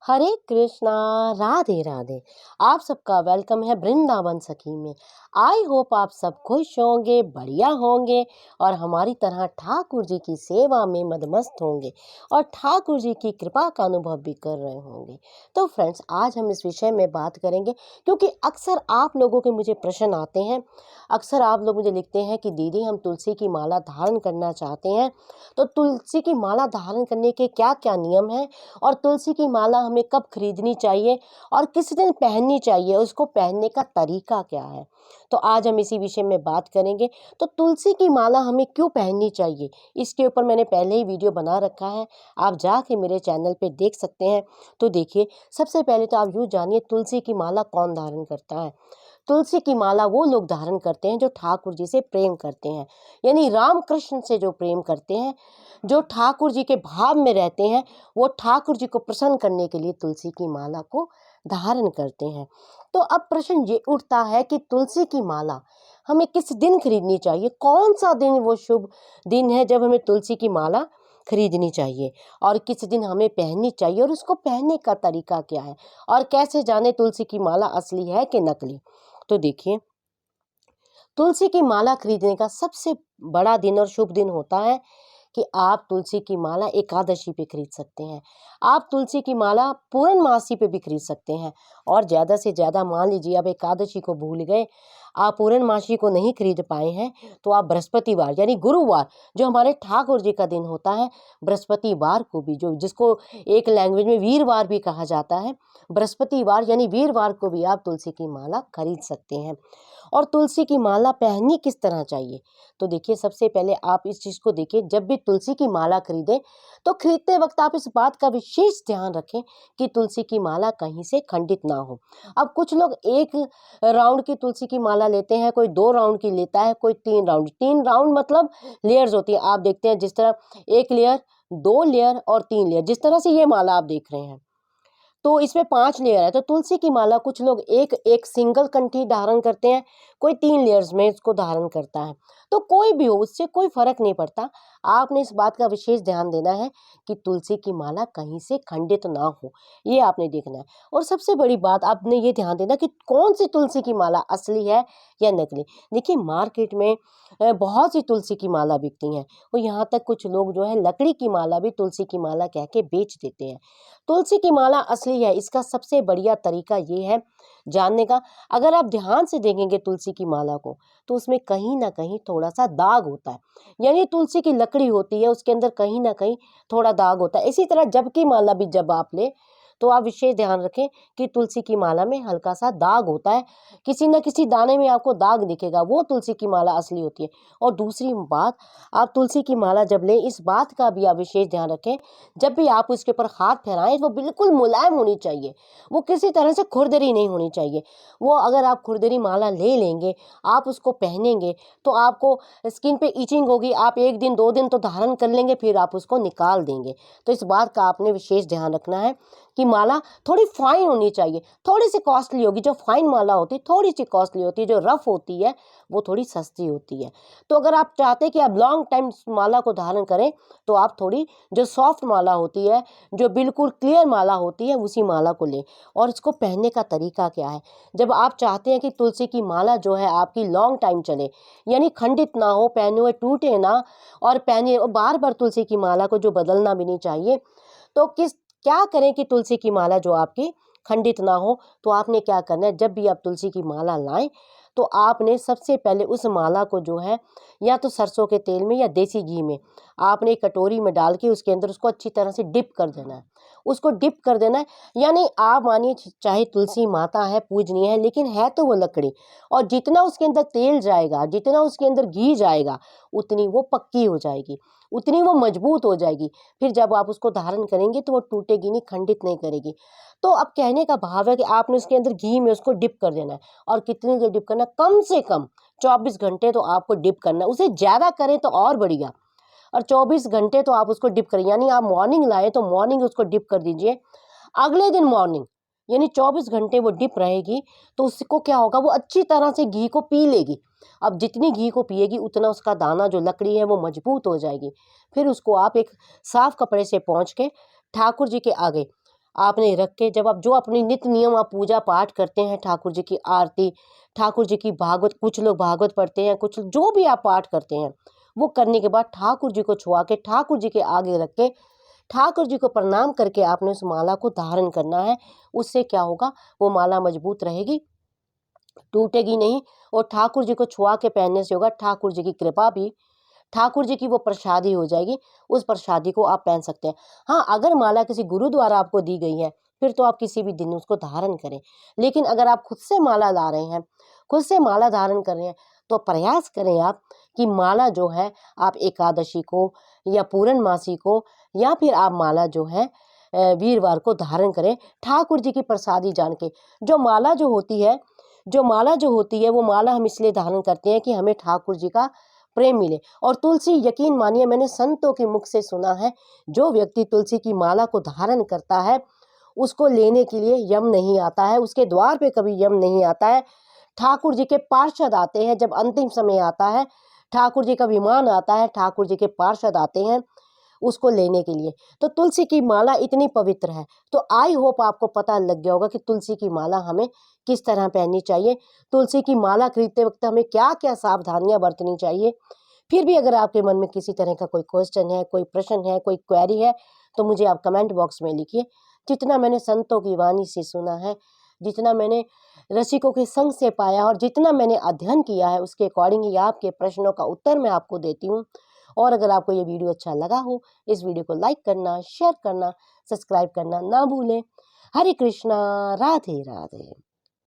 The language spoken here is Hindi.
हरे कृष्णा। राधे राधे। आप सबका वेलकम है वृंदावन सखी में। आई होप आप सब खुश होंगे, बढ़िया होंगे और हमारी तरह ठाकुर जी की सेवा में मदमस्त होंगे और ठाकुर जी की कृपा का अनुभव भी कर रहे होंगे। तो फ्रेंड्स, आज हम इस विषय में बात करेंगे क्योंकि अक्सर आप लोगों के मुझे प्रश्न आते हैं। अक्सर आप लोग मुझे लिखते हैं कि दीदी हम तुलसी की माला धारण करना चाहते हैं, तो तुलसी की माला धारण करने के क्या क्या नियम हैं और तुलसी की माला हमें कब खरीदनी चाहिए और किस दिन पहननी चाहिए, उसको पहनने का तरीका क्या है। तो आज हम इसी विषय में बात करेंगे। तो तुलसी की माला हमें क्यों पहननी चाहिए, इसके ऊपर मैंने पहले ही वीडियो बना रखा है, आप जाके मेरे चैनल पे देख सकते हैं। तो देखिए, सबसे पहले तो आप यूँ जानिए तुलसी की माला कौन धारण करता है। तुलसी की माला वो लोग धारण करते हैं जो ठाकुर जी से प्रेम करते हैं, यानी राम कृष्ण से जो प्रेम करते हैं, जो ठाकुर जी के भाव में रहते हैं, वो ठाकुर जी को प्रसन्न करने के लिए तुलसी की माला को धारण करते हैं। तो अब प्रश्न ये उठता है कि तुलसी की माला हमें किस दिन खरीदनी चाहिए, कौन सा दिन वो शुभ दिन है जब हमें तुलसी की माला खरीदनी चाहिए और किस दिन हमें पहननी चाहिए और उसको पहनने का तरीका क्या है और कैसे जाने तुलसी की माला असली है कि नकली। तो देखिए, तुलसी की माला खरीदने का सबसे बड़ा दिन और शुभ दिन होता है कि आप तुलसी की माला एकादशी पे खरीद सकते हैं। आप तुलसी की माला पूर्णमासी पे भी खरीद सकते हैं और ज़्यादा से ज़्यादा मान लीजिए आप एकादशी को भूल गए, आप पूर्णमासी को नहीं खरीद पाए हैं, तो आप बृहस्पतिवार यानी गुरुवार, जो हमारे ठाकुर जी का दिन होता है, बृहस्पतिवार को भी, जो जिसको एक लैंग्वेज में वीरवार भी कहा जाता है, बृहस्पतिवार यानी वीरवार को भी आप तुलसी की माला खरीद सकते हैं। और तुलसी की माला पहननी किस तरह चाहिए, तो देखिए, सबसे पहले आप इस चीज़ को देखिए, जब भी तुलसी की माला खरीदें तो खरीदते वक्त आप इस बात का विशेष ध्यान रखें कि तुलसी की माला कहीं से खंडित ना हो। अब कुछ लोग एक राउंड की तुलसी की माला लेते हैं, कोई 2 राउंड की लेता है, कोई 3 राउंड मतलब लेयर्स होती है। आप देखते हैं जिस तरह 1 लेयर, 2 लेयर और 3 लेयर, जिस तरह से ये माला आप देख रहे हैं, तो इसमें 5 लेयर है। तो तुलसी की माला कुछ लोग एक एक सिंगल कंठी धारण करते हैं, कोई 3 लेयर्स में इसको धारण करता है। तो कोई भी हो, उससे कोई फर्क नहीं पड़ता। आपने इस बात का विशेष ध्यान देना है कि तुलसी की माला कहीं से खंडित ना हो, ये आपने देखना है। और सबसे बड़ी बात आपने ये ध्यान देना कि कौन सी तुलसी की माला असली है या नकली। देखिए, मार्केट में बहुत सी तुलसी की माला बिकती हैं और यहाँ तक कुछ लोग जो है लकड़ी की माला भी तुलसी की माला कह के बेच देते हैं। तुलसी की माला असली है, इसका सबसे बढ़िया तरीका ये है जानने का। अगर आप ध्यान से देखेंगे तुलसी की माला को, तो उसमें कहीं ना कहीं थोड़ा सा दाग होता है, यानी तुलसी की लकड़ी होती है, उसके अंदर कहीं ना कहीं थोड़ा दाग होता है। इसी तरह जब की माला भी जब आप ले, तो आप विशेष ध्यान रखें कि तुलसी की माला में हल्का सा दाग होता है, किसी न किसी दाने में आपको दाग दिखेगा, वो तुलसी की माला असली होती है। और दूसरी बात, आप तुलसी की माला जब लें, इस बात का भी आप विशेष ध्यान रखें, जब भी आप उसके ऊपर हाथ फैलाएं, वो बिल्कुल मुलायम होनी चाहिए, वो किसी तरह से खुरदरी नहीं होनी चाहिए। वो अगर आप खुरदरी माला ले लेंगे, आप उसको पहनेंगे, तो आपको स्किन पे इचिंग होगी, आप 1 दिन 2 दिन तो धारण कर लेंगे, फिर आप उसको निकाल देंगे। तो इस बात का आपने विशेष ध्यान रखना है कि माला थोड़ी फाइन होनी चाहिए, थोड़ी सी कॉस्टली होगी। जो फाइन माला होती है थोड़ी सी कॉस्टली होती है, जो रफ होती है वो थोड़ी सस्ती होती है। तो अगर आप चाहते हैं कि आप लॉन्ग टाइम माला को धारण करें, तो आप थोड़ी जो सॉफ्ट माला होती है, जो बिल्कुल क्लियर माला होती है, उसी माला को लें। और इसको पहनने का तरीका क्या है, जब आप चाहते हैं कि तुलसी की माला जो है आपकी लॉन्ग टाइम चले, यानी खंडित ना हो, पहने हुए टूटे ना, और पहने और बार बार तुलसी की माला को जो बदलना भी नहीं चाहिए, तो क्या करें कि तुलसी की माला जो आपकी खंडित ना हो। तो आपने क्या करना है, जब भी आप तुलसी की माला लाएं, तो आपने सबसे पहले उस माला को जो है, या तो सरसों के तेल में या देसी घी में, आपने एक कटोरी में डाल के उसके अंदर उसको अच्छी तरह से डिप कर देना है। उसको डिप कर देना है, यानी आप मानिए चाहे तुलसी माता है, पूजनीय है, लेकिन है तो वो लकड़ी, और जितना उसके अंदर तेल जाएगा, जितना उसके अंदर घी जाएगा, उतनी वो पक्की हो जाएगी, उतनी वो मजबूत हो जाएगी। फिर जब आप उसको धारण करेंगे तो वो टूटेगी नहीं, खंडित नहीं करेगी। तो अब कहने का भाव है कि आपने उसके अंदर घी में उसको डिप कर देना है। और कितनी देर डिप करना, कम से कम 24 घंटे तो आपको डिप करना है। उसे ज़्यादा करें तो और बढ़िया, और 24 घंटे तो आप उसको डिप करें, यानी आप मॉर्निंग लाए तो मॉर्निंग उसको डिप कर दीजिए, अगले दिन मॉर्निंग, यानी 24 घंटे वो डिप रहेगी। तो उसको क्या होगा, वो अच्छी तरह से घी को पी लेगी। अब जितनी घी को पिएगी, उतना उसका दाना जो लकड़ी है वो मजबूत हो जाएगी। फिर उसको आप एक साफ कपड़े से पोंछ के ठाकुर जी के आगे आपने रख के जब आप जो अपनी नित्य नियम आप पूजा पाठ करते हैं, ठाकुर जी की आरती, ठाकुर जी की भागवत, कुछ लोग भागवत पढ़ते हैं, कुछ जो भी आप पाठ करते हैं वो करने के बाद ठाकुर जी को छुआ के ठाकुर जी के आगे रख के ठाकुर जी को प्रणाम करके आपने उस माला को धारण करना है। उससे क्या होगा, वो माला मजबूत रहेगी, टूटेगी नहीं, और ठाकुर जी को छुआ के पहनने से होगा ठाकुर जी की कृपा भी, ठाकुर जी की वो प्रसादी हो जाएगी, उस प्रसादी को आप पहन सकते हैं। हाँ, अगर माला किसी गुरु द्वारा आपको दी गई है फिर तो आप किसी भी दिन उसको धारण करें, लेकिन अगर आप खुद से माला ला रहे हैं, खुद से माला धारण कर रहे हैं, तो प्रयास करें आप कि माला जो है आप एकादशी को या पूर्णमासी को या फिर आप माला जो है वीरवार को धारण करें, ठाकुर जी की प्रसादी जान के। जो माला जो होती है वो माला हम इसलिए धारण करते हैं कि हमें ठाकुर जी का प्रेम मिले। और तुलसी, यकीन मानिए मैंने संतों के मुख से सुना है, जो व्यक्ति तुलसी की माला को धारण करता है उसको लेने के लिए यम नहीं आता है, उसके द्वार पे कभी यम नहीं आता है। ठाकुर जी के पार्षद आते हैं, जब अंतिम समय आता है ठाकुर जी का विमान आता है, ठाकुर जी के पार्षद आते हैं उसको लेने के लिए। तो तुलसी की माला इतनी पवित्र है। तो आई होप आपको पता लग गया होगा कि तुलसी की माला हमें किस तरह पहननी चाहिए, तुलसी की माला खरीदते वक्त हमें क्या क्या सावधानियां बरतनी चाहिए। फिर भी अगर आपके मन में किसी तरह का कोई क्वेश्चन है, कोई प्रश्न है, कोई क्वेरी है, तो मुझे आप कमेंट बॉक्स में लिखिए। जितना मैंने संतों की वाणी से सुना है, जितना मैंने रसिकों के संग से पाया और जितना मैंने अध्ययन किया है, उसके अकॉर्डिंग ही आपके प्रश्नों का उत्तर मैं आपको देती हूँ। और अगर आपको ये वीडियो अच्छा लगा हो, इस वीडियो को लाइक करना, शेयर करना, सब्सक्राइब करना ना भूलें। हरे कृष्णा, राधे राधे।